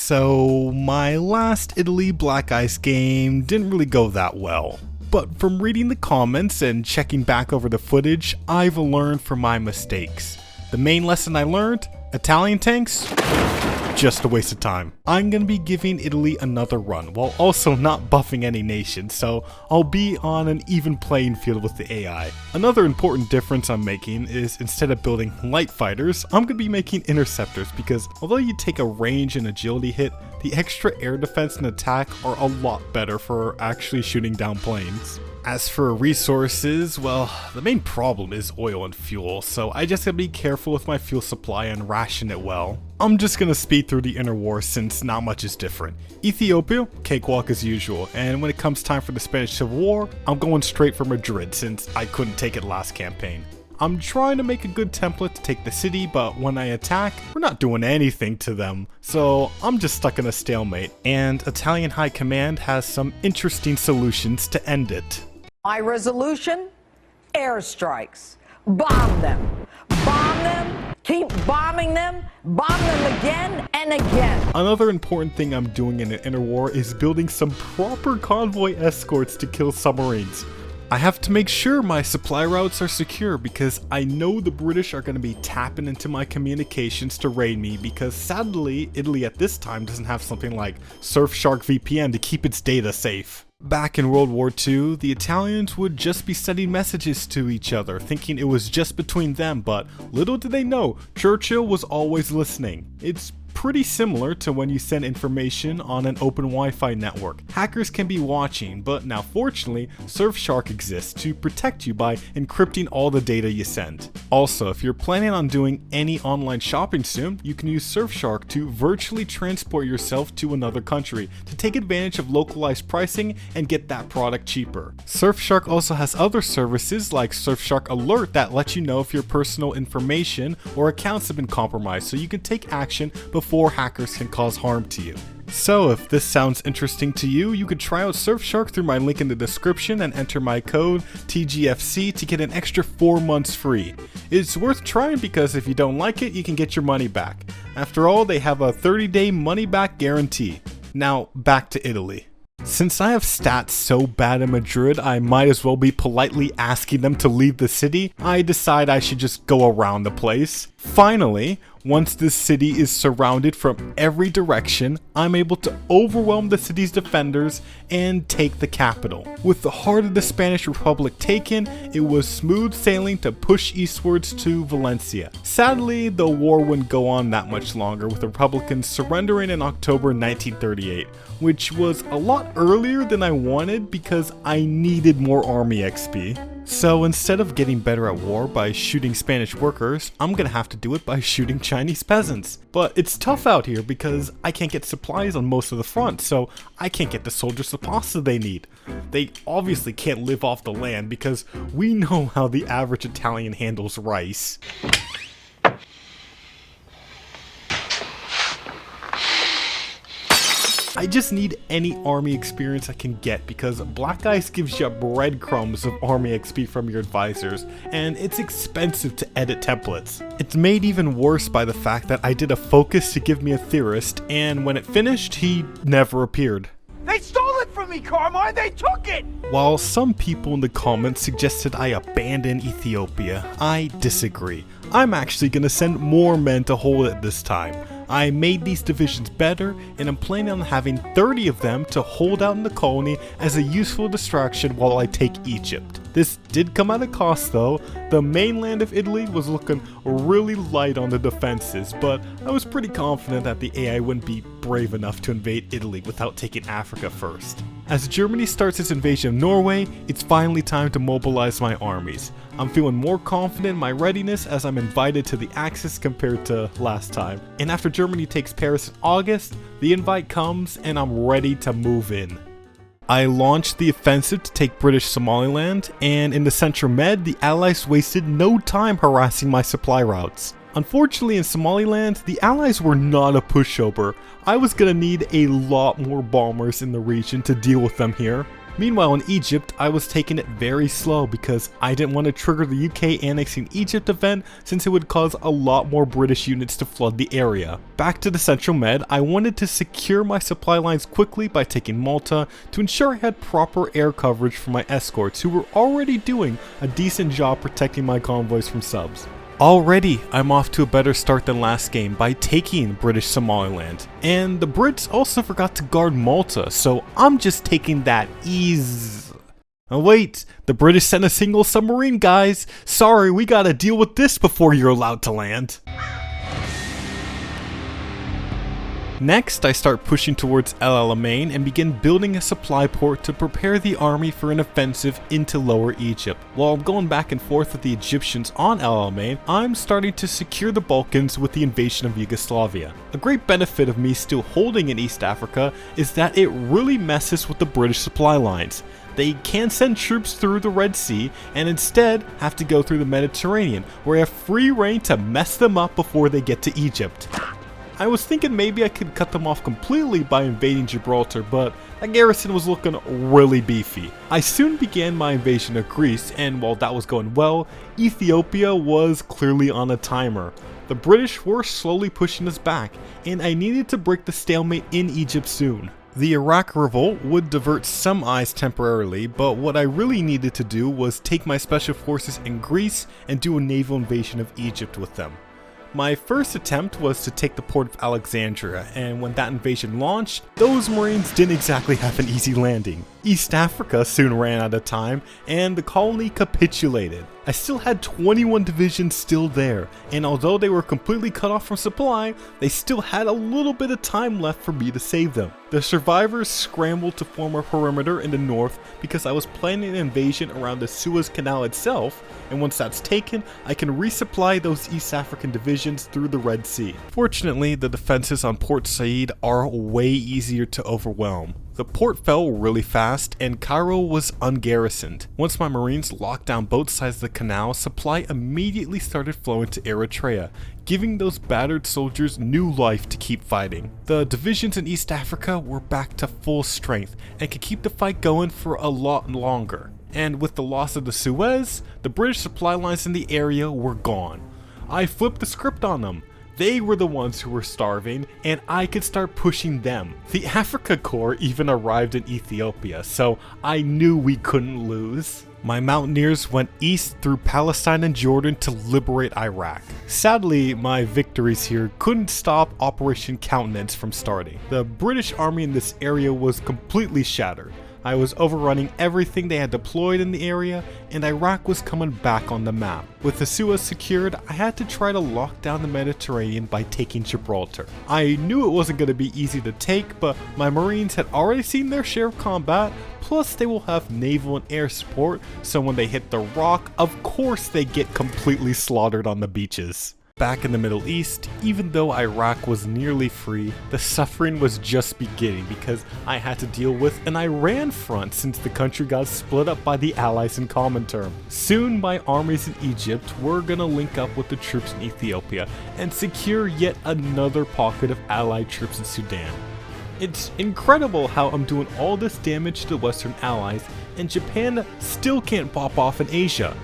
So my last Italy Black Ice game didn't really go that well. But from reading the comments and checking back over the footage, I've learned from my mistakes. The main lesson I learned, Italian tanks, just a waste of time. I'm gonna be giving Italy another run, while also not buffing any nation, so I'll be on an even playing field with the AI. Another important difference I'm making is instead of building light fighters, I'm gonna be making interceptors, because although you take a range and agility hit, the extra air defense and attack are a lot better for actually shooting down planes. As for resources, well, the main problem is oil and fuel, so I just gotta be careful with my fuel supply and ration it well. I'm just gonna speed through the inner war since not much is different. Ethiopia, cakewalk as usual, and when it comes time for the Spanish Civil War, I'm going straight for Madrid since I couldn't take it last campaign. I'm trying to make a good template to take the city, but when I attack, we're not doing anything to them, so I'm just stuck in a stalemate, and Italian High Command has some interesting solutions to end it. My resolution? Airstrikes. Bomb them. Bomb them. Keep bombing them. Bomb them again and again. Another important thing I'm doing in an inner war is building some proper convoy escorts to kill submarines. I have to make sure my supply routes are secure because I know the British are going to be tapping into my communications to raid me because sadly Italy at this time doesn't have something like Surfshark VPN to keep its data safe. Back in World War II, the Italians would just be sending messages to each other thinking it was just between them, but little did they know, Churchill was always listening. It's pretty similar to when you send information on an open Wi-Fi network. Hackers can be watching, but now fortunately, Surfshark exists to protect you by encrypting all the data you send. Also, if you're planning on doing any online shopping soon, you can use Surfshark to virtually transport yourself to another country to take advantage of localized pricing and get that product cheaper. Surfshark also has other services like Surfshark Alert that let you know if your personal information or accounts have been compromised so you can take action before hackers can cause harm to you. So if this sounds interesting to you, you could try out Surfshark through my link in the description and enter my code TGFC to get an extra 4 months free. It's worth trying because if you don't like it, you can get your money back. After all, they have a 30-day money-back guarantee. Now, back to Italy. Since I have stats so bad in Madrid, I might as well be politely asking them to leave the city. I decide I should just go around the place. Finally, once this city is surrounded from every direction, I'm able to overwhelm the city's defenders and take the capital. With the heart of the Spanish Republic taken, it was smooth sailing to push eastwards to Valencia. Sadly, the war wouldn't go on that much longer, with the Republicans surrendering in October 1938, which was a lot earlier than I wanted because I needed more army XP. So instead of getting better at war by shooting Spanish workers, I'm gonna have to do it by shooting Chinese peasants. But it's tough out here because I can't get supplies on most of the front, so I can't get the soldiers the pasta they need. They obviously can't live off the land because we know how the average Italian handles rice. I just need any army experience I can get because Black Ice gives you breadcrumbs of army XP from your advisors, and it's expensive to edit templates. It's made even worse by the fact that I did a focus to give me a theorist, and when it finished, he never appeared. They stole it from me, Carmine! They took it! While some people in the comments suggested I abandon Ethiopia, I disagree. I'm actually gonna send more men to hold it this time. I made these divisions better, and I'm planning on having 30 of them to hold out in the colony as a useful distraction while I take Egypt. This did come at a cost though. The mainland of Italy was looking really light on the defenses, but I was pretty confident that the AI wouldn't be brave enough to invade Italy without taking Africa first. As Germany starts its invasion of Norway, it's finally time to mobilize my armies. I'm feeling more confident in my readiness as I'm invited to the Axis compared to last time. And after Germany takes Paris in August, the invite comes and I'm ready to move in. I launched the offensive to take British Somaliland, and in the Central Med, the Allies wasted no time harassing my supply routes. Unfortunately in Somaliland, the Allies were not a pushover. I was gonna need a lot more bombers in the region to deal with them here. Meanwhile in Egypt, I was taking it very slow because I didn't want to trigger the UK annexing Egypt event since it would cause a lot more British units to flood the area. Back to the Central Med, I wanted to secure my supply lines quickly by taking Malta to ensure I had proper air coverage for my escorts who were already doing a decent job protecting my convoys from subs. Already, I'm off to a better start than last game by taking British Somaliland. And the Brits also forgot to guard Malta, so I'm just taking that ease. Oh wait, the British sent a single submarine, guys. Sorry, we gotta deal with this before you're allowed to land. Next, I start pushing towards El Alamein and begin building a supply port to prepare the army for an offensive into Lower Egypt. While I'm going back and forth with the Egyptians on El Alamein, I'm starting to secure the Balkans with the invasion of Yugoslavia. A great benefit of me still holding in East Africa is that it really messes with the British supply lines. They can't send troops through the Red Sea and instead have to go through the Mediterranean, where I have free reign to mess them up before they get to Egypt. I was thinking maybe I could cut them off completely by invading Gibraltar, but that garrison was looking really beefy. I soon began my invasion of Greece, and while that was going well, Ethiopia was clearly on a timer. The British were slowly pushing us back, and I needed to break the stalemate in Egypt soon. The Iraq revolt would divert some eyes temporarily, but what I really needed to do was take my special forces in Greece and do a naval invasion of Egypt with them. My first attempt was to take the port of Alexandria, and when that invasion launched, those Marines didn't exactly have an easy landing. East Africa soon ran out of time, and the colony capitulated. I still had 21 divisions still there, and although they were completely cut off from supply, they still had a little bit of time left for me to save them. The survivors scrambled to form a perimeter in the north because I was planning an invasion around the Suez Canal itself, and once that's taken, I can resupply those East African divisions through the Red Sea. Fortunately, the defenses on Port Said are way easier to overwhelm. The port fell really fast, and Cairo was ungarrisoned. Once my Marines locked down both sides of the canal, supply immediately started flowing to Eritrea, giving those battered soldiers new life to keep fighting. The divisions in East Africa were back to full strength and could keep the fight going for a lot longer. And with the loss of the Suez, the British supply lines in the area were gone. I flipped the script on them. They were the ones who were starving, and I could start pushing them. The Africa Corps even arrived in Ethiopia, so I knew we couldn't lose. My mountaineers went east through Palestine and Jordan to liberate Iraq. Sadly, my victories here couldn't stop Operation Countenance from starting. The British army in this area was completely shattered. I was overrunning everything they had deployed in the area, and Iraq was coming back on the map. With the Suez secured, I had to try to lock down the Mediterranean by taking Gibraltar. I knew it wasn't going to be easy to take, but my Marines had already seen their share of combat, plus they will have naval and air support, so when they hit the rock, of course they get completely slaughtered on the beaches. Back in the Middle East, even though Iraq was nearly free, the suffering was just beginning because I had to deal with an Iran front since the country got split up by the Allies in Comintern. Soon my armies in Egypt were gonna link up with the troops in Ethiopia and secure yet another pocket of Allied troops in Sudan. It's incredible how I'm doing all this damage to the Western Allies and Japan still can't pop off in Asia.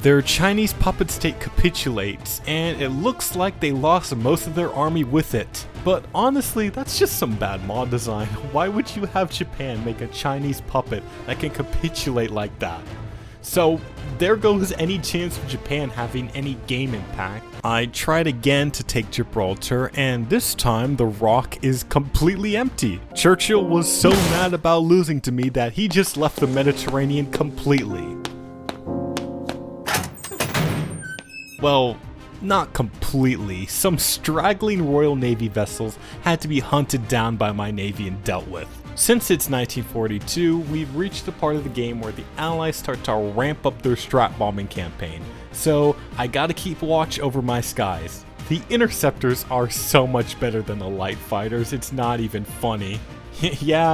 Their Chinese puppet state capitulates, and it looks like they lost most of their army with it. But honestly, that's just some bad mod design. Why would you have Japan make a Chinese puppet that can capitulate like that? So there goes any chance of Japan having any game impact. I tried again to take Gibraltar, and this time the rock is completely empty. Churchill was so mad about losing to me that he just left the Mediterranean completely. Well, not completely. Some straggling Royal Navy vessels had to be hunted down by my navy and dealt with. Since it's 1942, we've reached the part of the game where the Allies start to ramp up their strat bombing campaign, so I gotta keep watch over my skies. The interceptors are so much better than the light fighters, it's not even funny. Yeah,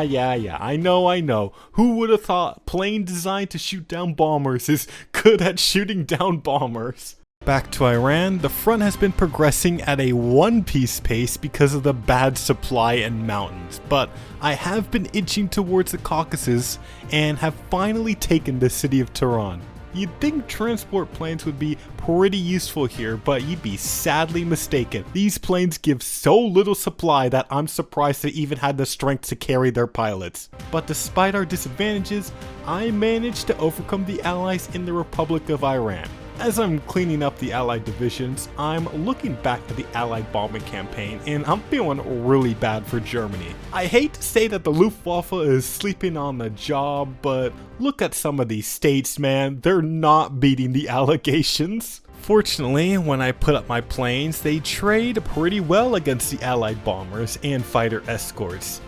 I know. Who would have thought plane designed to shoot down bombers is good at shooting down bombers? Back to Iran, the front has been progressing at a one-piece pace because of the bad supply and mountains, but I have been inching towards the Caucasus and have finally taken the city of Tehran. You'd think transport planes would be pretty useful here, but you'd be sadly mistaken. These planes give so little supply that I'm surprised they even had the strength to carry their pilots. But despite our disadvantages, I managed to overcome the Allies in the Republic of Iran. As I'm cleaning up the Allied divisions, I'm looking back at the Allied bombing campaign and I'm feeling really bad for Germany. I hate to say that the Luftwaffe is sleeping on the job, but look at some of these states, man. They're not beating the allegations. Fortunately, when I put up my planes, they trade pretty well against the Allied bombers and fighter escorts.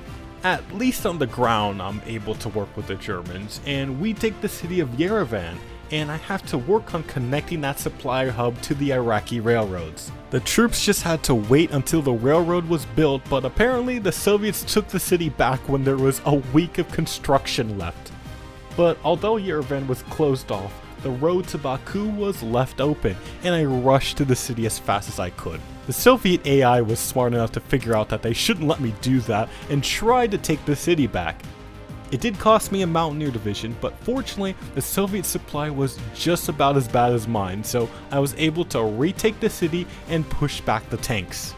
At least on the ground, I'm able to work with the Germans, and we take the city of Yerevan, and I have to work on connecting that supply hub to the Iraqi railroads. The troops just had to wait until the railroad was built, but apparently the Soviets took the city back when there was a week of construction left. But although Yerevan was closed off, the road to Baku was left open, and I rushed to the city as fast as I could. The Soviet AI was smart enough to figure out that they shouldn't let me do that and tried to take the city back. It did cost me a Mountaineer division, but fortunately the Soviet supply was just about as bad as mine, so I was able to retake the city and push back the tanks.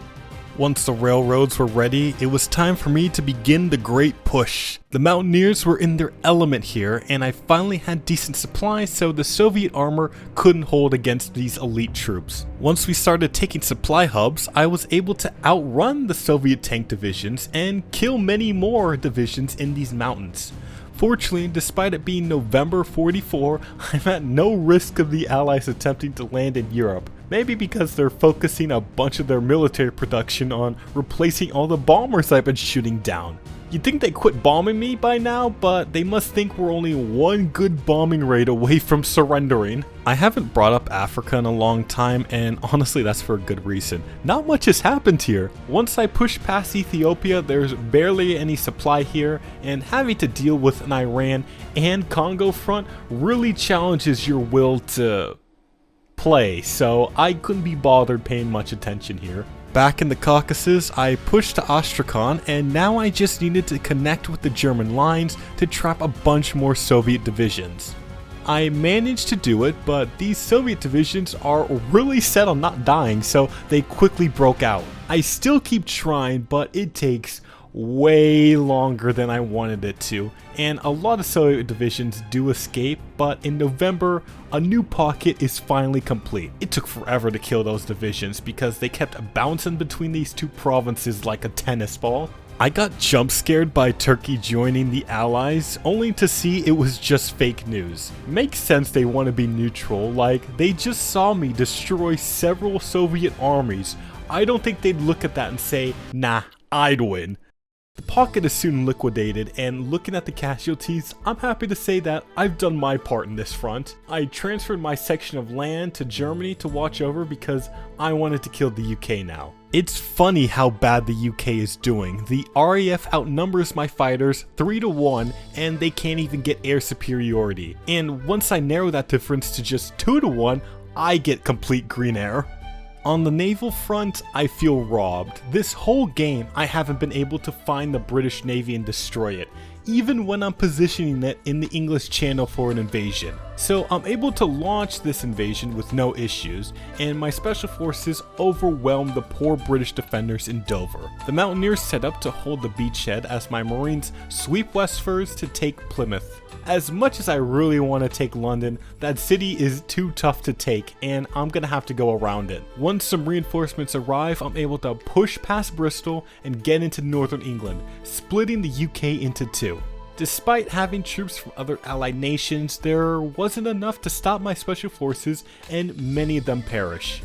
Once the railroads were ready, it was time for me to begin the great push. The Mountaineers were in their element here, and I finally had decent supplies so the Soviet armor couldn't hold against these elite troops. Once we started taking supply hubs, I was able to outrun the Soviet tank divisions and kill many more divisions in these mountains. Fortunately, despite it being November 44, I'm at no risk of the Allies attempting to land in Europe. Maybe because they're focusing a bunch of their military production on replacing all the bombers I've been shooting down. You'd think they quit bombing me by now, but they must think we're only one good bombing raid away from surrendering. I haven't brought up Africa in a long time, and honestly that's for a good reason. Not much has happened here. Once I push past Ethiopia, there's barely any supply here, and having to deal with an Iran and Congo front really challenges your will to play, so I couldn't be bothered paying much attention here. Back in the Caucasus, I pushed to Astrakhan, and now I just needed to connect with the German lines to trap a bunch more Soviet divisions. I managed to do it, but these Soviet divisions are really set on not dying, so they quickly broke out. I still keep trying, but it takes way longer than I wanted it to, and a lot of Soviet divisions do escape, but in November, a new pocket is finally complete. It took forever to kill those divisions because they kept bouncing between these two provinces like a tennis ball. I got jump scared by Turkey joining the Allies, only to see it was just fake news. Makes sense they want to be neutral, like they just saw me destroy several Soviet armies. I don't think they'd look at that and say, nah, I'd win. The pocket is soon liquidated, and looking at the casualties, I'm happy to say that I've done my part in this front. I transferred my section of land to Germany to watch over because I wanted to kill the UK now. It's funny how bad the UK is doing. The RAF outnumbers my fighters 3-1, and they can't even get air superiority. And once I narrow that difference to just 2-1, I get complete green air. On the naval front, I feel robbed. This whole game, I haven't been able to find the British Navy and destroy it, even when I'm positioning it in the English Channel for an invasion. So I'm able to launch this invasion with no issues, and my special forces overwhelm the poor British defenders in Dover. The Mountaineers set up to hold the beachhead as my Marines sweep westwards to take Plymouth. As much as I really want to take London, that city is too tough to take, and I'm gonna have to go around it. Once some reinforcements arrive, I'm able to push past Bristol and get into northern England, splitting the UK into two. Despite having troops from other allied nations, there wasn't enough to stop my special forces, and many of them perish.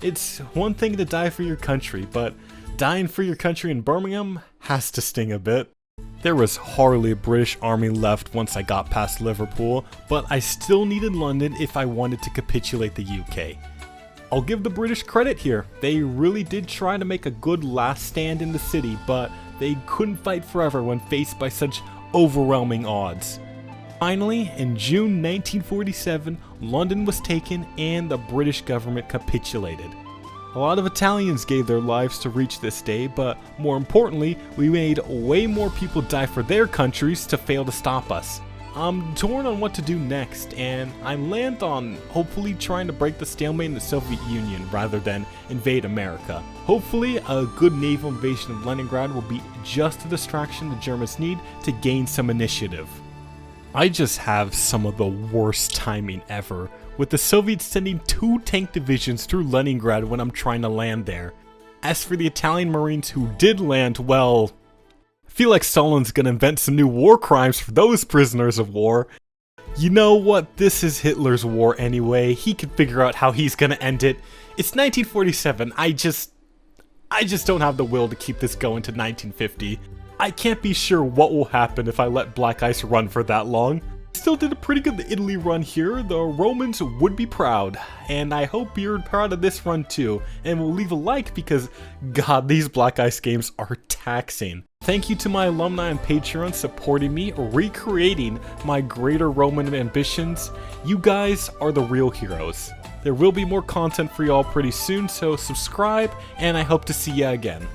It's one thing to die for your country, but dying for your country in Birmingham has to sting a bit. There was hardly a British army left once I got past Liverpool, but I still needed London if I wanted to capitulate the UK. I'll give the British credit here. They really did try to make a good last stand in the city, but they couldn't fight forever when faced by such overwhelming odds. Finally, in June 1947, London was taken and the British government capitulated. A lot of Italians gave their lives to reach this day, but more importantly, we made way more people die for their countries to fail to stop us. I'm torn on what to do next, and I land on hopefully trying to break the stalemate in the Soviet Union rather than invade America. Hopefully, a good naval invasion of Leningrad will be just the distraction the Germans need to gain some initiative. I just have some of the worst timing ever, with the Soviets sending 2 tank divisions through Leningrad when I'm trying to land there. As for the Italian Marines who did land, well, I feel like Stalin's gonna invent some new war crimes for those prisoners of war. You know what, this is Hitler's war anyway, he can figure out how he's gonna end it. It's 1947, I just don't have the will to keep this going to 1950. I can't be sure what will happen if I let Black Ice run for that long. Still did a pretty good Italy run here, the Romans would be proud, and I hope you're proud of this run too, and will leave a like because god, these Black Ice games are taxing. Thank you to my alumni on Patreon supporting me, recreating my greater Roman ambitions. You guys are the real heroes. There will be more content for y'all pretty soon, so subscribe, and I hope to see ya again.